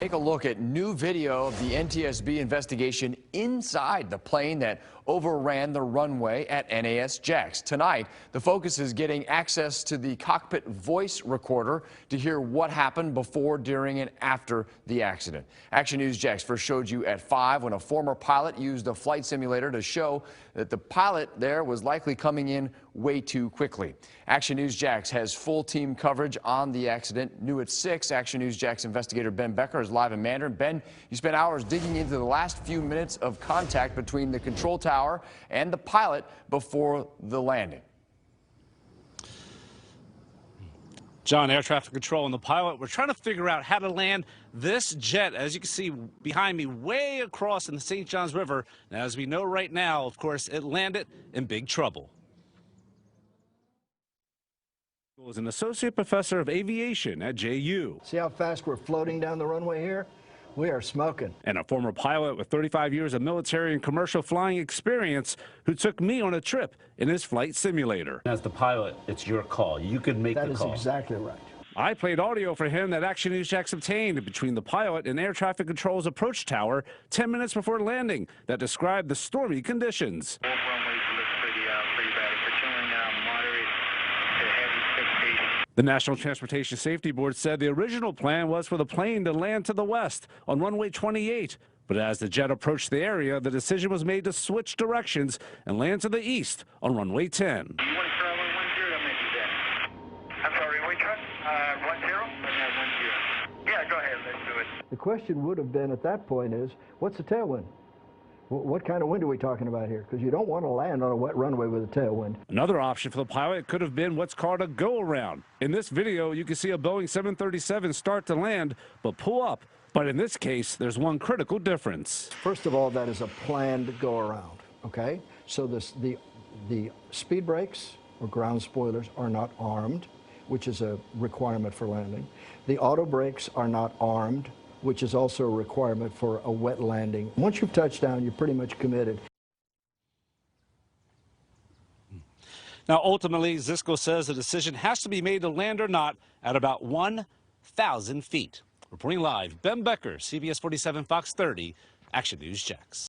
Take a look at new video of the NTSB investigation inside the plane that overran the runway at NAS Jax. Tonight, the focus is getting access to the cockpit voice recorder to hear what happened before, during, and after the accident. Action News Jax first showed you at 5 when a former pilot used a flight simulator to show that the pilot there was likely coming in way too quickly. Action News Jax has full team coverage on the accident. New at 6, Action News Jax investigator Ben Becker is live in Mandarin. Ben, you spent hours digging into the last few minutes of contact between the control tower and the pilot before the landing. John, air traffic control and the pilot, we're trying to figure out how to land this jet, as you can see behind me, way across in the St. Johns River. Now, as we know right now, of course, it landed in big trouble. Is an associate professor of aviation at JU. See how fast we're floating down the runway here? We are smoking. And a former pilot with 35 years of military and commercial flying experience who took me on a trip in his flight simulator. As the pilot, it's your call. You could make the call. That is exactly right. I played audio for him that Action News Jax obtained between the pilot and air traffic control's approach tower 10 minutes before landing that described the stormy conditions. Both runways look pretty bad. It's showing moderate to heavy precipitation. The National Transportation Safety Board said the original plan was for the plane to land to the west on runway 28. But as the jet approached the area, the decision was made to switch directions and land to the east on runway 10. You want to try 110? I'll make you that. I'm sorry, which one? 10? Yeah, go ahead, let's do it. The question would have been at that point is, what's the tailwind? What kind of wind are we talking about here? Because you don't want to land on a wet runway with a tailwind. Another option for the pilot could have been what's called a go-around. In this video, you can see a Boeing 737 start to land, but pull up. But in this case, there's one critical difference. First of all, that is a planned go-around, okay? So the speed brakes or ground spoilers are not armed, which is a requirement for landing. The auto brakes are not armed, which is also a requirement for a wet landing. Once you've touched down, you're pretty much committed. Now, ultimately, Zisco says the decision has to be made to land or not at about 1,000 feet. Reporting live, Ben Becker, CBS 47 Fox 30, Action News Jax.